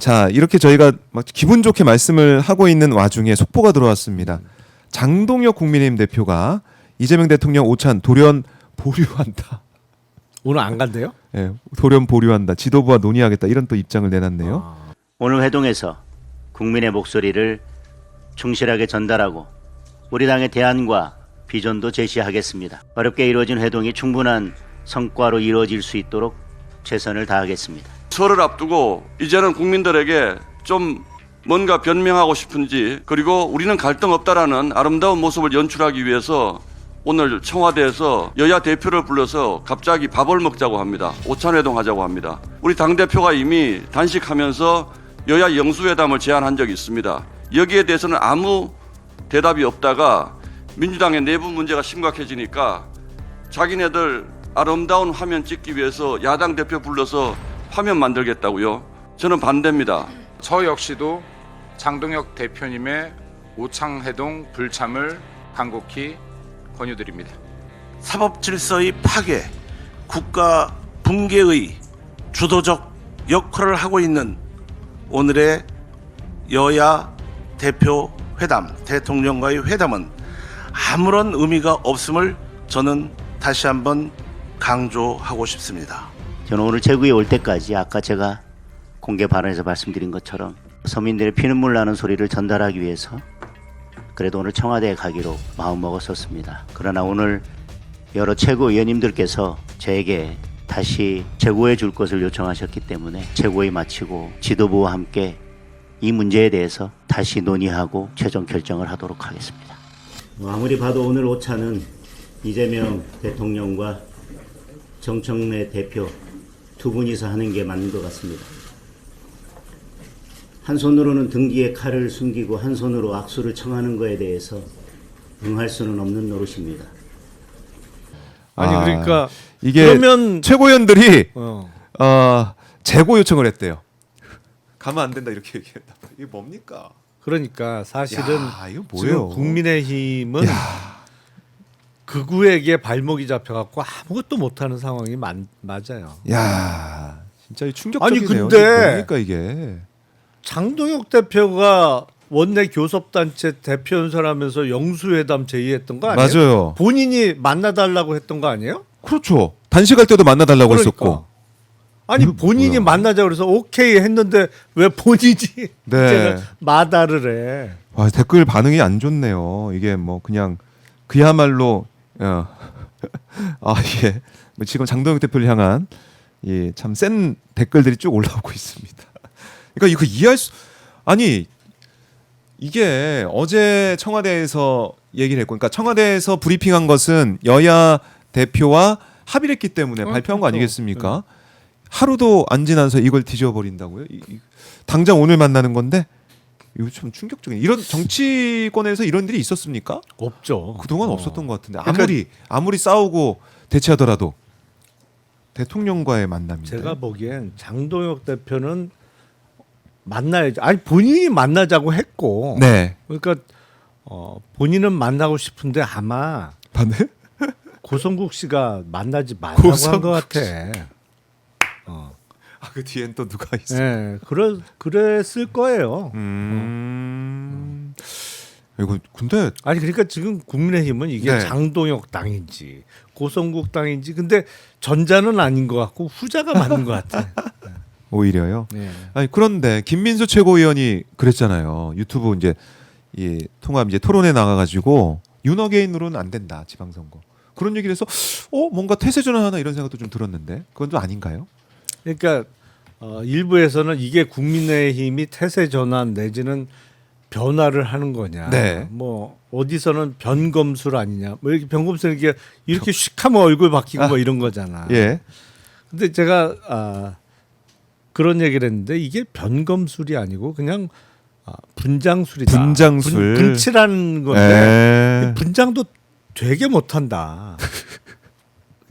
자, 이렇게 저희가 막 기분 좋게 말씀을 하고 있는 와중에 속보가 들어왔습니다. 장동혁 국민의힘 대표가 이재명 대통령 오찬 돌연 보류한다. 오늘 안 간대요? 예, 돌연 보류한다. 지도부와 논의하겠다. 이런 또 입장을 내놨네요. 오늘 회동에서 국민의 목소리를 충실하게 전달하고 우리 당의 대안과 비전도 제시하겠습니다. 어렵게 이루어진 회동이 충분한 성과로 이루어질 수 있도록 최선을 다하겠습니다. 설을 앞두고 이제는 국민들에게 좀 뭔가 변명하고 싶은지, 그리고 우리는 갈등 없다라는 아름다운 모습을 연출하기 위해서 오늘 청와대에서 여야 대표를 불러서 갑자기 밥을 먹자고 합니다. 오찬회동 하자고 합니다. 우리 당대표가 이미 단식하면서 여야 영수회담을 제안한 적이 있습니다. 여기에 대해서는 아무 대답이 없다가 민주당의 내부 문제가 심각해지니까 자기네들 아름다운 화면 찍기 위해서 야당 대표 불러서 화면 만들겠다고요. 저는 반대입니다. 저 역시도 장동혁 대표님의 오창회동 불참을 간곡히 권유드립니다. 사법 질서의 파괴, 국가 붕괴의 주도적 역할을 하고 있는 오늘의 여야 대표 회담, 대통령과의 회담은 아무런 의미가 없음을 저는 다시 한번 강조하고 싶습니다. 저는 오늘 최고위에 올 때까지 아까 제가 공개 발언에서 말씀드린 것처럼 서민들의 피눈물 나는 소리를 전달하기 위해서 그래도 오늘 청와대에 가기로 마음먹었었습니다. 그러나 오늘 여러 최고위원님들께서 저에게 다시 최고위에 줄 것을 요청하셨기 때문에 최고위 마치고 지도부와 함께 이 문제에 대해서 다시 논의하고 최종 결정을 하도록 하겠습니다. 아무리 봐도 오늘 오차는 이재명 대통령과 정청래 대표 두 분이서 하는 게 맞는 것 같습니다. 한 손으로는 등기에 칼을 숨기고 한 손으로 악수를 청하는 거에 대해서 응할 수는 없는 노릇입니다. 아니 그러니까 이게 그러면 최고위원들이 재고 요청을 했대요. 가면 안 된다 이렇게 얘기했다. 이게 뭡니까? 그러니까 사실은 야, 이거 뭐예요? 지금 국민의힘은 극우에게 발목이 잡혀갖고 아무것도 못하는 상황이 맞아요. 야, 진짜 충격적이네요. 아니, 근데 이게 뭡니까 이게? 장동혁 대표가 원내 교섭단체 대표 연설하면서 영수회담 제의했던 거 아니에요? 맞아요. 본인이 만나달라고 했던 거 아니에요? 그렇죠. 단식할 때도 만나달라고 그러니까. 했었고. 아니 이거 본인이 뭐야. 만나자 그래서 오케이 했는데 왜 본인이 이제는 마다를 해? 와, 댓글 반응이 안 좋네요. 이게 뭐 그냥 그야말로 예. 지금 장동혁 대표를 향한 참 센 댓글들이 쭉 올라오고 있습니다. 그러니까 이거 이해할 수 아니 이게 어제 청와대에서 얘기를 했고, 그러니까 청와대에서 브리핑한 것은 여야 대표와 합의를 했기 때문에 발표한 거 그렇죠. 아니겠습니까? 하루도 안 지나서 이걸 뒤져버린다고요? 당장 오늘 만나는 건데 이거 참 충격적인. 이런 정치권에서 이런 일이 있었습니까? 없죠. 그동안 없었던 것 같은데 그러니까 아무리 싸우고 대치하더라도 대통령과의 만남인데. 제가 보기엔 장동혁 대표는 만나야지. 아니 본인이 만나자고 했고. 네. 그러니까 본인은 만나고 싶은데 아마 반대? 고성국 씨가 만나지 말라고 한 것 같아. 그 뒤엔 또 누가 있어? 네, 그랬을 거예요. 이거 근데 아니 그러니까 지금 국민의힘은 이게 네. 장동혁 당인지 고성국 당인지 근데 전자는 아닌 것 같고 후자가 맞는 것 같아. 오히려요. 네. 아니 그런데 김민수 최고위원이 그랬잖아요. 유튜브 이제 이 통합 이제 토론에 나가가지고 윤어게인으로는 안 된다 지방선거 그런 얘기를 해서 뭔가 태세 전환하나 이런 생각도 좀 들었는데 그건 좀 아닌가요? 그러니까 일부에서는 이게 국민의힘이 태세 전환 내지는 변화를 하는 거냐. 네. 뭐 어디서는 변검술 아니냐. 뭐 이렇게 변검술 이렇게 씩하면 얼굴 바뀌고 뭐 이런 거잖아. 예. 근데 제가 그런 얘기를 했는데 이게 변검술이 아니고 그냥 분장술이다. 분장술. 분칠하는 건데 분장도 되게 못한다.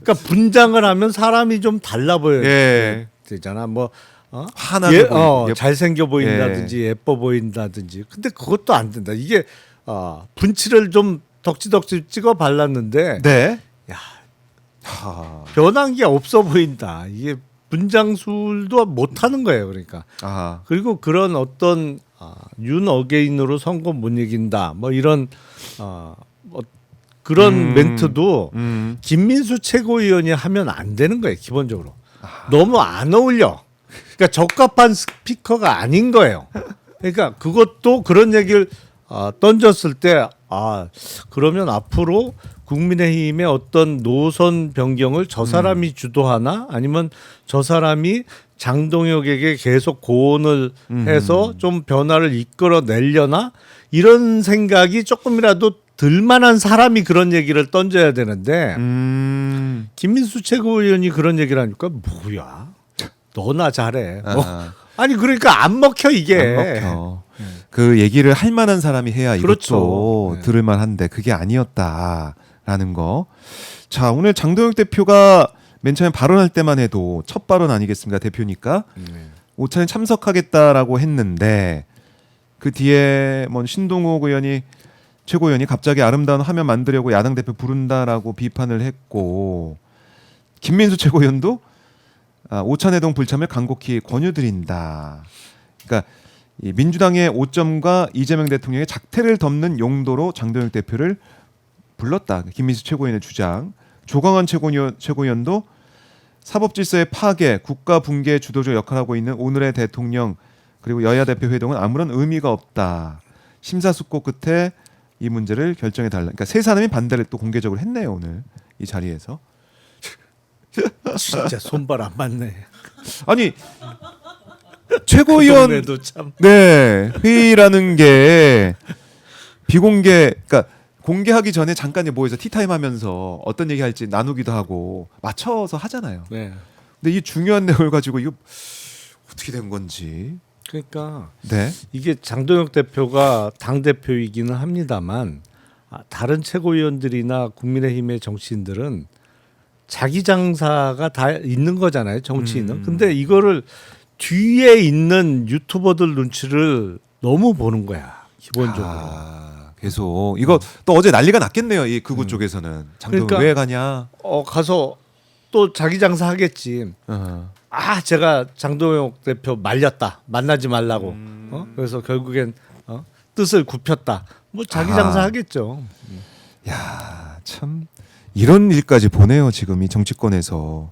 그러니까 분장을 하면 사람이 좀 달라 보여야 되잖아. 뭐 환하게 잘생겨 보인다든지 예뻐 보인다든지. 근데 그것도 안 된다. 이게 분칠을 좀 덕지덕지 찍어 발랐는데 네. 야 변한 게 없어 보인다. 이게 분장술도 못 하는 거예요. 그러니까. 아, 그리고 그런 어떤 윤 어게인으로 선거 못 이긴다. 뭐 이런 그런 멘트도 김민수 최고위원이 하면 안 되는 거예요. 기본적으로. 너무 안 어울려. 그러니까 적합한 스피커가 아닌 거예요. 그러니까 그것도 그런 얘기를 던졌을 때 그러면 앞으로 국민의힘의 어떤 노선 변경을 저 사람이 주도하나 아니면 저 사람이 장동혁에게 계속 고언을 해서 좀 변화를 이끌어내려나 이런 생각이 조금이라도 들만한 사람이 그런 얘기를 던져야 되는데 김민수 최고위원이 그런 얘기를 하니까 뭐야 너나 잘해 아니 그러니까 안 먹혀 이게 안 먹혀. 그 얘기를 할 만한 사람이 해야 그렇죠. 이것도 네. 들을 만한데 그게 아니었다라는 거. 자, 오늘 장동혁 대표가 맨 처음에 발언할 때만 해도 첫 발언 아니겠습니까? 대표니까 오찬에 참석하겠다라고 했는데 그 뒤에 뭐 신동욱 의원이 최고위원이 갑자기 아름다운 화면 만들려고 야당 대표 부른다라고 비판을 했고 김민수 최고위원도 오찬회동 불참을 간곡히 권유드린다. 그러니까 이 민주당의 오점과 이재명 대통령의 작태를 덮는 용도로 장동혁 대표를 불렀다. 김민수 최고위원의 주장. 조광원 최고위원도 사법질서의 파괴, 국가 붕괴의 주도적 역할을 하고 있는 오늘의 대통령 그리고 여야 대표 회동은 아무런 의미가 없다. 심사숙고 끝에 이 문제를 결정해달라. 그러니까 세 사람이 반대를 또 공개적으로 했네요. 오늘 이 자리에서. 진짜 손발 안 맞네. 아니 최고위원 동네도 참. 네 회의라는 게 비공개 그러니까 공개하기 전에 잠깐 모여서 티타임 하면서 어떤 얘기 할지 나누기도 하고 맞춰서 하잖아요. 네. 근데 이 중요한 내용을 가지고 이거 어떻게 된 건지. 그러니까 네. 이게 장동혁 대표가 당 대표이기는 합니다만 다른 최고위원들이나 국민의힘의 정치인들은 자기 장사가 다 있는 거잖아요. 정치인은. 근데 이거를 뒤에 있는 유튜버들 눈치를 너무 보는 거야. 기본적으로. 계속 이거 또 어제 난리가 났겠네요. 이 극우 쪽에서는 장동혁 그러니까 왜 가냐. 가서 또 자기 장사 하겠지. 제가 장동혁 대표 말렸다. 만나지 말라고. 그래서 결국엔 뜻을 굽혔다. 뭐 자기 장사 하겠죠. 야, 참 이런 일까지 보네요. 지금 이 정치권에서.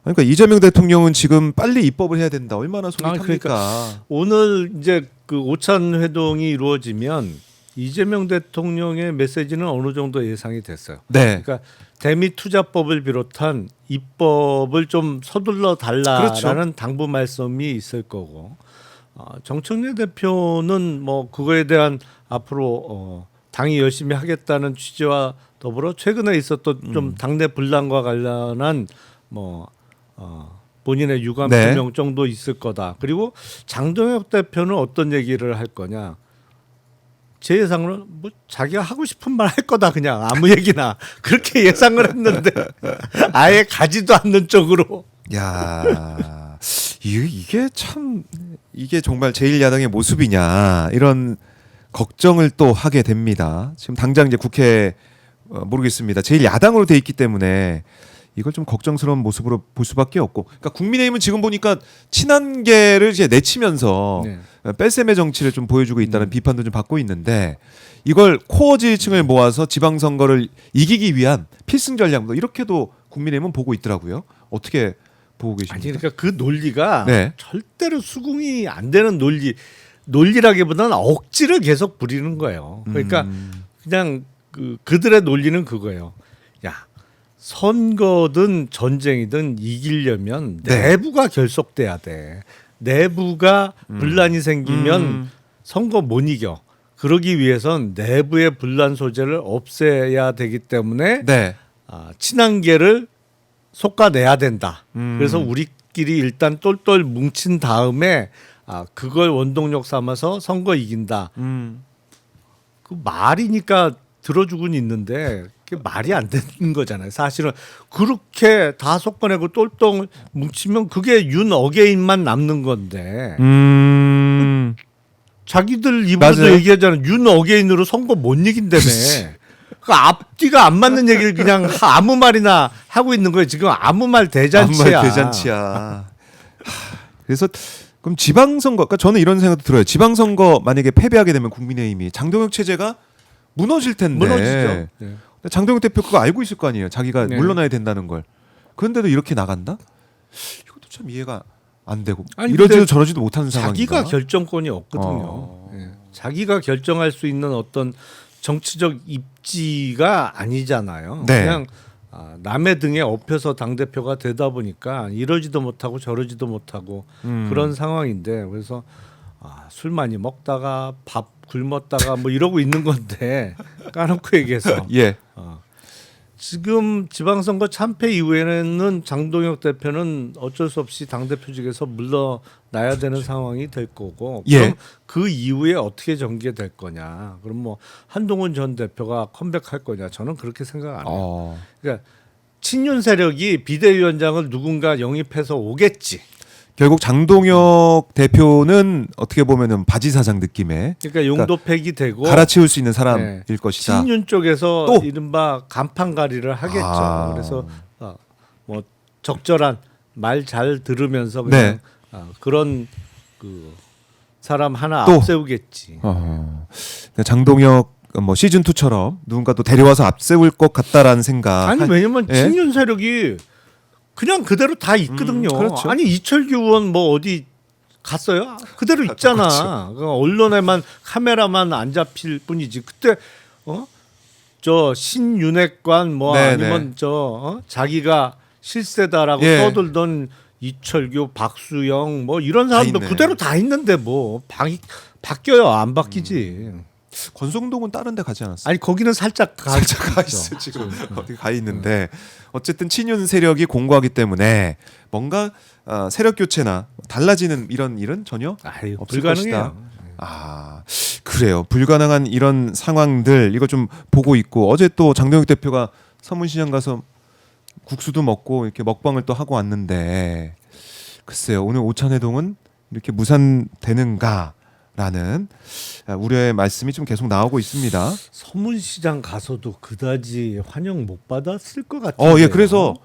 그러니까 이재명 대통령은 지금 빨리 입법을 해야 된다. 얼마나 속이 탑니까? 그러니까 오늘 이제 그 오찬 회동이 이루어지면 이재명 대통령의 메시지는 어느 정도 예상이 됐어요. 네. 그러니까 대미 투자법을 비롯한 입법을 좀 서둘러 달라라는 그렇죠. 당부 말씀이 있을 거고 정청래 대표는 뭐 그거에 대한 앞으로 당이 열심히 하겠다는 취지와 더불어 최근에 있었던 좀 당내 분란과 관련한 본인의 유감 네. 표명 정도 있을 거다. 그리고 장동혁 대표는 어떤 얘기를 할 거냐? 제 예상으로는 뭐 자기가 하고 싶은 말 할 거다 그냥 아무 얘기나 그렇게 예상을 했는데 아예 가지도 않는 쪽으로. 야, 이게 참 이게 정말 제1야당의 모습이냐 이런 걱정을 또 하게 됩니다. 지금 당장 이제 국회 모르겠습니다. 제1야당으로 돼 있기 때문에 이걸 좀 걱정스러운 모습으로 볼 수밖에 없고. 그러니까 국민의힘은 지금 보니까 친한계를 이제 내치면서 네. 뺄셈의 정치를 좀 보여주고 있다는 비판도 좀 받고 있는데 이걸 코어 지지층을 모아서 지방선거를 이기기 위한 필승 전략 뭐 이렇게도 국민의힘은 보고 있더라고요. 어떻게 보고 계십니까? 아니 그러니까 그 논리가 네. 절대로 수긍이 안 되는 논리라기보다는 억지를 계속 부리는 거예요. 그러니까 그냥 그들의 논리는 그거예요. 야 선거든 전쟁이든 이기려면 네. 내부가 결속돼야 돼. 내부가 분란이 생기면 선거 못 이겨. 그러기 위해선 내부의 분란 소재를 없애야 되기 때문에 네. 친한계를 솎아내야 된다. 그래서 우리끼리 일단 똘똘 뭉친 다음에 그걸 원동력 삼아서 선거 이긴다. 그 말이니까 들어주곤 있는데 그게 말이 안 되는 거잖아요. 사실은 그렇게 다 솎아내고 똘똘 뭉치면 그게 윤 어게인만 남는 건데 자기들 입으로도 맞아요. 얘기하잖아요. 윤 어게인으로 선거 못 이긴다며. 그 앞뒤가 안 맞는 얘기를 그냥 아무 말이나 하고 있는 거예요. 지금 아무 말 대잔치야. 아무 말 대잔치야. 그래서 그럼 지방선거, 그러니까 저는 이런 생각도 들어요. 지방선거 만약에 패배하게 되면 국민의힘이 장동혁 체제가 무너질 텐데. 무너지죠. 네. 장동혁 대표 그거 알고 있을 거 아니에요. 자기가 네. 물러나야 된다는 걸. 그런데도 이렇게 나간다? 이것도 참 이해가 안 되고 아니, 이러지도 근데 저러지도 못하는 상황인가? 자기가 결정권이 없거든요. 예. 자기가 결정할 수 있는 어떤 정치적 입지가 아니잖아요. 네. 그냥 남의 등에 업혀서 당대표가 되다 보니까 이러지도 못하고 저러지도 못하고 그런 상황인데 그래서 술 많이 먹다가 밥 굶었다가 뭐 이러고 있는 건데 까놓고 얘기해서 예. 지금 지방선거 참패 이후에는 장동혁 대표는 어쩔 수 없이 당대표직에서 물러나야 되는 상황이 될 거고 예. 그럼 그 이후에 어떻게 전개될 거냐 그럼 뭐 한동훈 전 대표가 컴백할 거냐 저는 그렇게 생각 안 해요. 그러니까 친윤 세력이 비대위원장을 누군가 영입해서 오겠지. 결국 장동혁 대표는 어떻게 보면은 바지 사장 느낌의 그러니까 용도팩이 되고 갈아치울 수 있는 사람일 네. 것이다. 친윤 쪽에서 또? 이른바 간판가리를 하겠죠. 그래서 뭐 적절한 말 잘 들으면서 그냥 네. 그런 그 사람 하나 또? 앞세우겠지. 그러니까 장동혁 뭐 시즌 2처럼 누군가 또 데려와서 앞세울 것 같다라는 생각. 아니 왜냐면 예? 친윤 세력이 그냥 그대로 다 있거든요. 그렇죠. 아니 이철규 의원 뭐 어디 갔어요? 그대로 있잖아. 그러니까 언론에만 카메라만 안 잡힐 뿐이지. 그때 저 신윤핵관 뭐 네네. 아니면 자기가 실세다라고 예. 떠들던 이철규, 박수영 뭐 이런 사람도 있네. 그대로 다 있는데 뭐 바뀌어요 안 바뀌지. 권성동은 다른 데 가지 않았어요? 아니 거기는 살짝 가 있어 지금 어디 가 있는데 어쨌든 친윤 세력이 공고하기 때문에 뭔가 세력 교체나 달라지는 이런 일은 전혀 아유, 없을 불가능해요. 것이다. 그래요. 불가능한 이런 상황들 이거 좀 보고 있고 어제 또 장동혁 대표가 서문시장 가서 국수도 먹고 이렇게 먹방을 또 하고 왔는데 글쎄요. 오늘 오찬회동은 이렇게 무산되는가? 라는 우려의 말씀이 좀 계속 나오고 있습니다. 서문시장 가서도 그다지 환영 못 받았을 것 같아요. 예, 그래서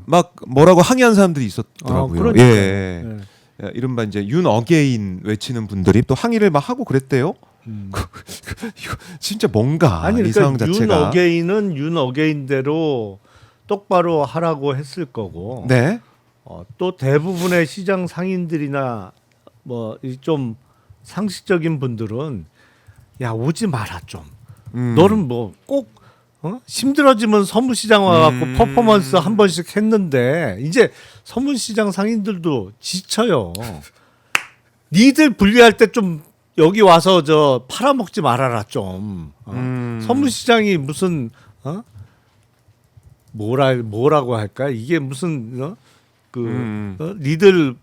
막 뭐라고 항의한 사람들이 있었더라고요. 그러니까요. 예. 예. 이른바 이제 윤 어게인 외치는 분들이 또 항의를 막 하고 그랬대요. 이거 진짜 뭔가 아니 이 상황 그러니까 윤 자체가 어게인은 윤 어게인대로 똑바로 하라고 했을 거고 네. 또 대부분의 시장 상인들이나 뭐 좀 상식적인 분들은 야 오지 마라 좀. 너는 뭐 꼭 힘들어지면 서문시장 와갖고 퍼포먼스 한 번씩 했는데 이제 서문시장 상인들도 지쳐요. 니들 분리할 때 좀 여기 와서 저 팔아먹지 말아라 좀. 서문시장이 무슨 뭐라고 할까? 이게 무슨 니들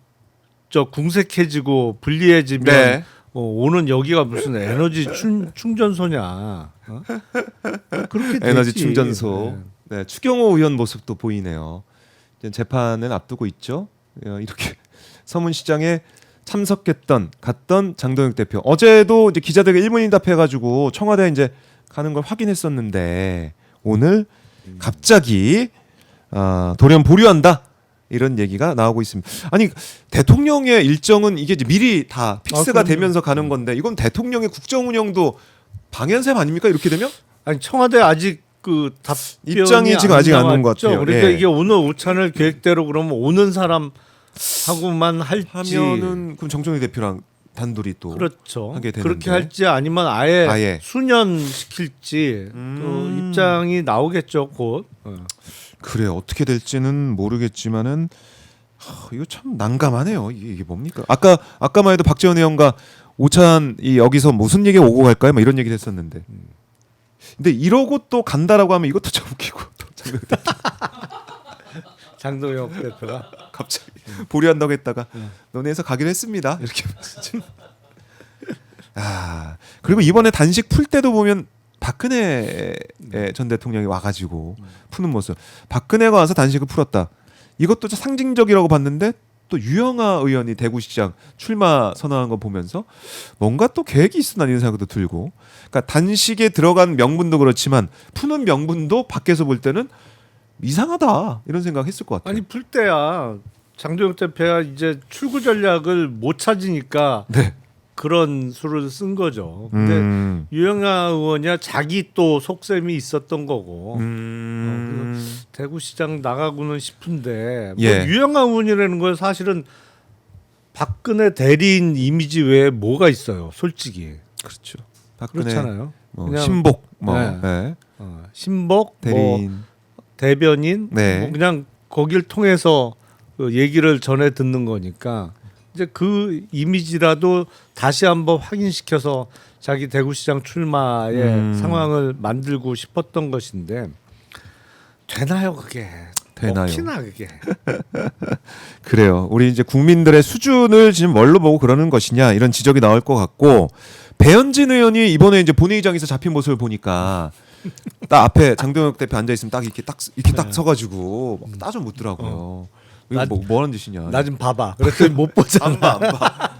저 궁색해지고 불리해지면 네. 오는 여기가 무슨 에너지 충전소냐? 그렇게 에너지 되지. 충전소. 네, 추경호 의원 모습도 보이네요. 이제 재판은 앞두고 있죠. 이렇게 서문시장에 갔던 장동혁 대표. 어제도 이제 기자들에게 일문인 답해가지고 청와대 이제 가는 걸 확인했었는데 오늘 갑자기 돌연 보류한다. 이런 얘기가 나오고 있습니다. 아니 대통령의 일정은 이게 이제 미리 다 픽스가 되면서 가는 건데 이건 대통령의 국정 운영도 방향셈 아닙니까? 이렇게 되면? 아니 청와대 아직 그 답변이 입장이 지금 아직 안 온 것 나왔죠? 같아요. 그러니까 예. 이게 오늘 오찬을 계획대로 그러면 오는 사람 하고만 할지 하면은 그럼 정청래 대표랑 단둘이 또 그렇죠. 하게 되는데. 그렇게 할지 아니면 아예 아예. 수년시킬지 또 입장이 나오겠죠 곧. 그래 어떻게 될지는 모르겠지만은 이거 참 난감하네요. 이게 뭡니까? 아까만 해도 박지원 의원과 오찬 여기서 무슨 얘기가 오고 갈까요? 막 이런 얘기를 했었는데. 근데 이러고 또 간다라고 하면 이것도 좀 웃기고 또 장동혁 대표가 갑자기 보류한다고 했다가 논의해서 가기로 했습니다. 이렇게 그리고 이번에 단식 풀 때도 보면 박근혜 전 대통령이 와가지고 푸는 모습. 박근혜가 와서 단식을 풀었다. 이것도 좀 상징적이라고 봤는데 또 유영아 의원이 대구시장 출마 선언한 거 보면서 뭔가 또 계획이 있으나 이런 생각도 들고, 그러니까 단식에 들어간 명분도 그렇지만 푸는 명분도 밖에서 볼 때는 이상하다 이런 생각했을 것 같아요. 아니 풀 때야 장동혁 대표야 이제 출구 전략을 못 찾으니까 네. 그런 수를 쓴 거죠. 근데 유영아 의원이야 자기 또 속셈이 있었던 거고 대구시장 나가고는 싶은데 뭐 예. 유영아 의원이라는 건 사실은 박근혜 대리인 이미지 외에 뭐가 있어요, 솔직히. 그렇죠. 박근혜 그렇잖아요. 뭐 그냥 신복 뭐 네. 네. 신복, 대리인 뭐 대변인, 네. 뭐 그냥 거길 통해서 그 얘기를 전해 듣는 거니까 이제 그 이미지라도 다시 한번 확인시켜서 자기 대구시장 출마의 상황을 만들고 싶었던 것인데 되나요 그게? 되나요? 먹히나 그게? 그래요. 우리 이제 국민들의 수준을 지금 뭘로 보고 그러는 것이냐 이런 지적이 나올 것 같고, 배현진 의원이 이번에 이제 본회의장에서 잡힌 모습을 보니까 딱 앞에 장동혁 대표 앉아 있으면 딱 이렇게 딱 서가지고 막 따져 묻더라고요. 이거 뭐 하는 짓이냐? 나 좀 봐봐. 그랬더니 못 보잖아.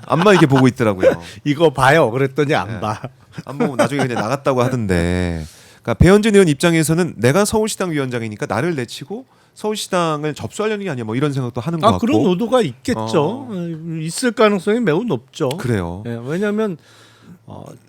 안만 이렇게 보고 있더라고요. 이거 봐요. 그랬더니 안 네. 봐. 안 보고 나중에 그냥 나갔다고 하던데. 그러니까 배현진 의원 입장에서는 내가 서울시당 위원장이니까 나를 내치고 서울시당을 접수하려는 게 아니야 뭐 이런 생각도 하는 것 아 같고. 그런 의도가 있겠죠. 있을 가능성이 매우 높죠. 그래요. 예, 왜냐하면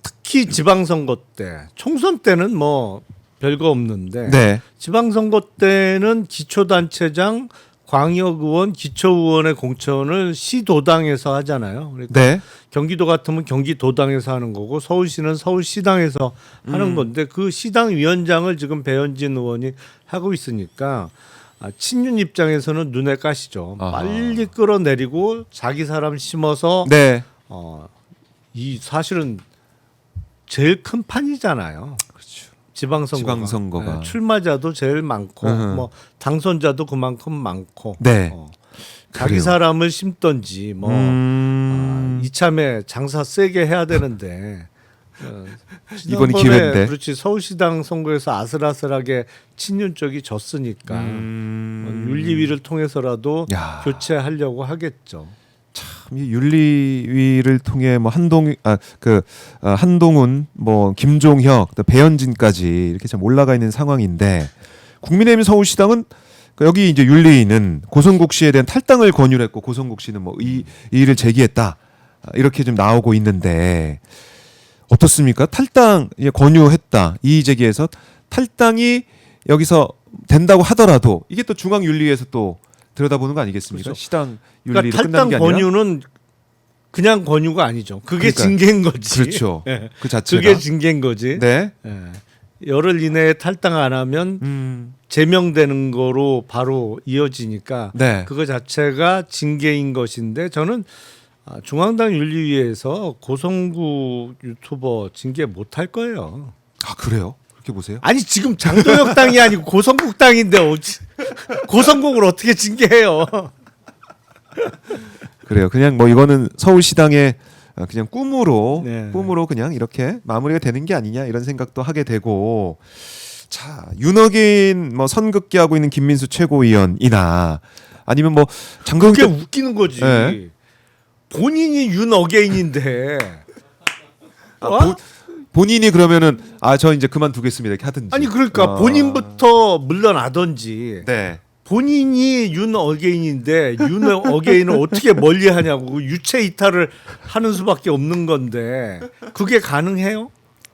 특히 지방선거 때, 총선 때는 뭐 별거 없는데 네. 지방선거 때는 기초단체장, 광역의원, 기초의원의 공천을 시도당에서 하잖아요. 그러니까 네. 경기도 같으면 경기도당에서 하는 거고 서울시는 서울시당에서 하는 건데 그 시당 위원장을 지금 배현진 의원이 하고 있으니까 친윤 입장에서는 눈에 까시죠. 아하. 빨리 끌어내리고 자기 사람 심어서 네. 이 사실은 제일 큰 판이잖아요. 그렇죠. 지방선거가. 출마자도 제일 많고 뭐 당선자도 그만큼 많고 네. 자기 그래요. 사람을 심던지 뭐 이참에 장사 세게 해야 되는데 이번이 지난번에 기회인데. 그렇지 서울시당 선거에서 아슬아슬하게 친윤 쪽이 졌으니까 윤리위를 통해서라도 야. 교체하려고 하겠죠. 참, 이 윤리위를 통해 뭐 한동훈, 뭐 김종혁, 또 배현진까지 이렇게 참 올라가 있는 상황인데, 국민의힘 서울시당은 여기 이제 윤리위는 고성국 씨에 대한 탈당을 권유를 했고 고성국 씨는 뭐 이의를 제기했다 이렇게 좀 나오고 있는데 어떻습니까? 탈당 권유했다 이의 제기해서 탈당이 여기서 된다고 하더라도 이게 또 중앙윤리위에서 또 들여다보는 거 아니겠습니까? 그렇죠. 시당 윤리로 그러니까 끝나는 탈당 게 아니라. 권유는 그냥 권유가 아니죠. 그게 그러니까, 징계인 거지. 그렇죠. 예. 그 자체가. 그게 징계인 거지. 네. 예. 열흘 이내에 탈당 안 하면 제명되는 거로 바로 이어지니까 네. 그거 자체가 징계인 것인데 저는 중앙당 윤리위에서 고성국 유튜버 징계 못 할 거예요. 아 그래요? 그렇게 보세요? 아니 지금 장동혁 당이 아니고 고성국 당인데 고성국을 어떻게 징계해요? 그래요. 그냥 뭐 이거는 서울시당의 그냥 꿈으로 네. 그냥 이렇게 마무리가 되는 게 아니냐 이런 생각도 하게 되고, 자 윤어게인 뭐 선긋기하고 있는 김민수 최고위원이나 아니면 뭐 장동혁 그게 웃기는 거지. 네. 본인이 윤어게인인데. 본인이 그러면은 저 이제 그만두겠습니다 이렇게 하든지. 아니 그러니까 본인부터 물러나든지. 네. 본인이 윤어게인인데 윤어게인을 어떻게 멀리하냐고 유체 이탈을 하는 수밖에 없는 건데 그게 가능해요?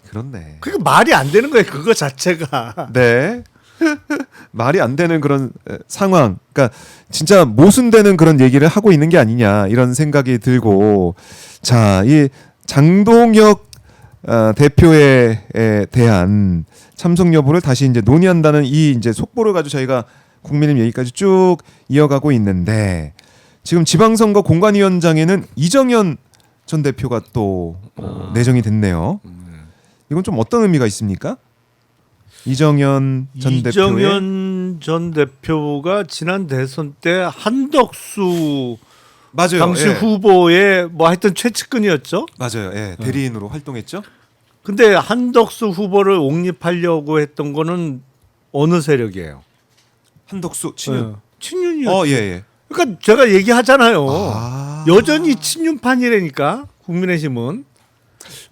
그렇네. 그게 말이 안 되는 거예요. 그거 자체가. 네. 말이 안 되는 그런 상황. 그러니까 진짜 모순되는 그런 얘기를 하고 있는 게 아니냐 이런 생각이 들고, 자, 이 장동혁 대표에 대한 참석 여부를 다시 이제 논의한다는 이 이제 속보를 가지고 저희가 국민의힘 얘기까지 쭉 이어가고 있는데, 지금 지방선거 공관위원장에는 이정현 전 대표가 또 내정이 됐네요. 이건 좀 어떤 의미가 있습니까? 이정현 전 대표가 지난 대선 때 한덕수 맞아요. 당시 예. 후보의 뭐 하여튼 최측근이었죠. 맞아요. 예. 대리인으로 활동했죠. 근데 한덕수 후보를 옹립하려고 했던 거는 어느 세력이에요? 한덕수 친윤. 친윤이었죠. 예, 예. 그러니까 제가 얘기하잖아요. 아. 여전히 친윤판이라니까 국민의힘은.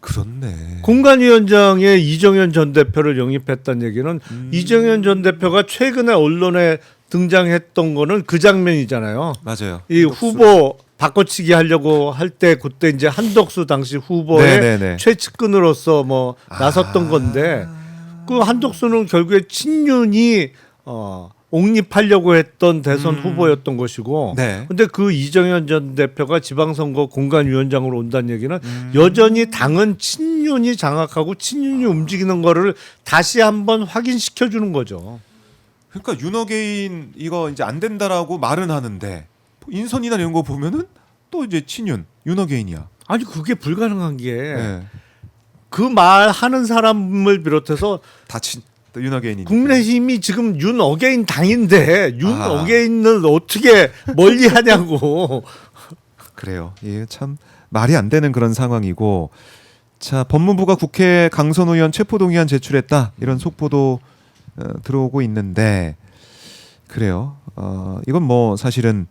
그렇네. 공관위원장에 이정현 전 대표를 영입했다는 얘기는 이정현 전 대표가 최근에 언론에 등장했던 거는 그 장면이잖아요. 맞아요. 이 후보 바꿔치기 하려고 할 때 그때 이제 한덕수 당시 후보의 네네네. 최측근으로서 뭐 나섰던 건데 그 한덕수는 결국에 친윤이 옹립하려고 했던 대선 후보였던 것이고 네. 근데 그 이정현 전 대표가 지방선거 공관위원장으로 온다는 얘기는 여전히 당은 친윤이 장악하고 친윤이 움직이는 거를 다시 한번 확인시켜 주는 거죠. 그러니까 윤어게인 이거 이제 안 된다라고 말은 하는데 인선이나 이런 거 보면은 또 이제 친윤 윤어게인이야. 아니 그게 불가능한 게 네. 그 말 하는 사람을 비롯해서 또 윤어게인이. 국민의힘이 지금 윤 어게인 당인데 윤 아. 어게인을 어떻게 멀리하냐고. 그래요. 이게 참 말이 안 되는 그런 상황이고. 자, 법무부가 국회 강선 의원 체포동의안 제출했다 이런 속보도 들어오고 있는데 그래요. 이건 뭐 사실은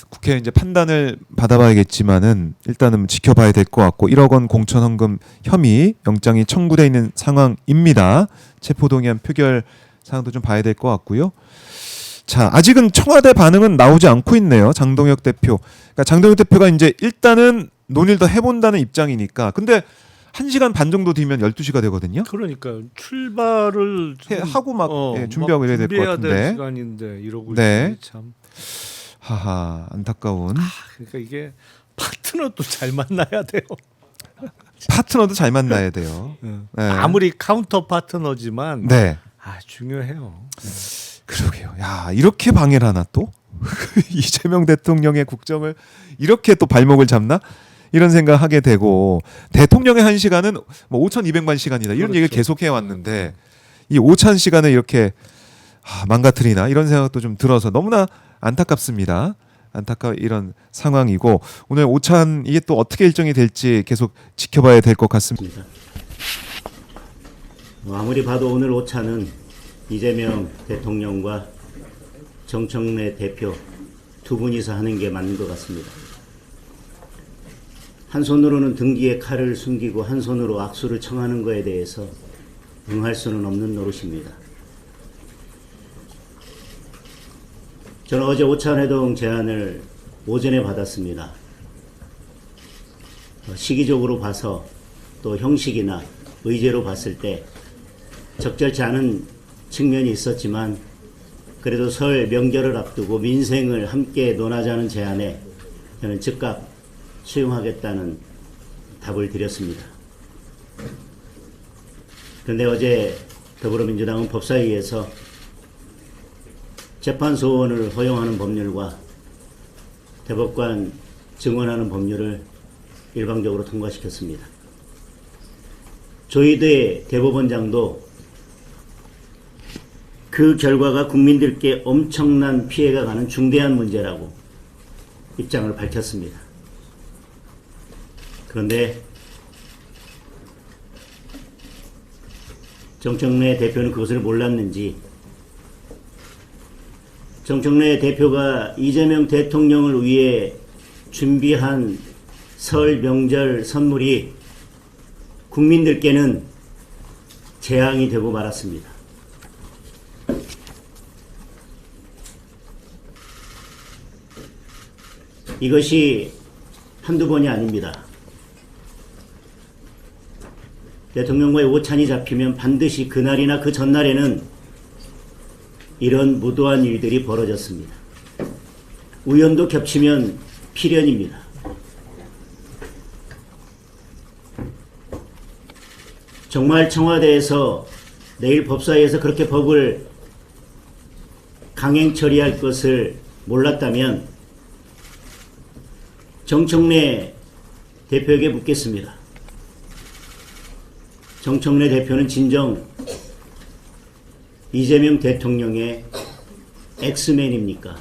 국회 이제 판단을 받아봐야겠지만은 일단은 지켜봐야 될 것 같고 1억 원 공천 헌금 혐의 영장이 청구돼 있는 상황입니다. 체포동의안 표결 상황도 좀 봐야 될 것 같고요. 자, 아직은 청와대 반응은 나오지 않고 있네요. 장동혁 대표. 그러니까 장동혁 대표가 이제 일단은 논의를 더 해본다는 입장이니까. 근데 1시간 반 정도 뒤면 12시가 되거든요. 그러니까 출발을 하고 막 준비하고 이래야 될 것 준비해야 같은데. 될 시간인데 이러고 네. 있으니 참. 하하, 안타까운. 그러니까 이게 파트너도 잘 만나야 돼요. 파트너도 잘 만나야 돼요. 네. 아무리 카운터 파트너지만 네. 중요해요. 그러게요. 야, 이렇게 방해를 하나 또? 이재명 대통령의 국정을 이렇게 또 발목을 잡나? 이런 생각하게 되고 대통령의 1시간은 뭐 5,200만 시간이다. 이런 그렇죠. 얘기를 계속해 왔는데 이 5,000시간을 이렇게 망가뜨리나 이런 생각도 좀 들어서 너무나 안타깝습니다. 안타까운 이런 상황이고 오늘 오찬 이게 또 어떻게 일정이 될지 계속 지켜봐야 될 것 같습니다. 아무리 봐도 오늘 오차는 이재명 대통령과 정청래 대표 두 분이서 하는 게 맞는 것 같습니다. 한 손으로는 등기에 칼을 숨기고 한 손으로 악수를 청하는 것에 대해서 응할 수는 없는 노릇입니다. 저는 어제 오찬회동 제안을 오전에 받았습니다. 시기적으로 봐서 또 형식이나 의제로 봤을 때 적절치 않은 측면이 있었지만 그래도 설 명절을 앞두고 민생을 함께 논하자는 제안에 저는 즉각 수용하겠다는 답을 드렸습니다. 그런데 어제 더불어민주당은 법사위에서 재판 소원을 허용하는 법률과 대법관 증언하는 법률을 일방적으로 통과시켰습니다. 조희대 대법원장도 그 결과가 국민들께 엄청난 피해가 가는 중대한 문제라고 입장을 밝혔습니다. 그런데 정청래 대표는 그것을 몰랐는지 정청래 대표가 이재명 대통령을 위해 준비한 설 명절 선물이 국민들께는 재앙이 되고 말았습니다. 이것이 한두 번이 아닙니다. 대통령과의 오찬이 잡히면 반드시 그날이나 그 전날에는 이런 무도한 일들이 벌어졌습니다. 우연도 겹치면 필연입니다. 정말 청와대에서 내일 법사위에서 그렇게 법을 강행 처리할 것을 몰랐다면 정청래 대표에게 묻겠습니다. 정청래 대표는 진정 이재명 대통령의 엑스맨입니까?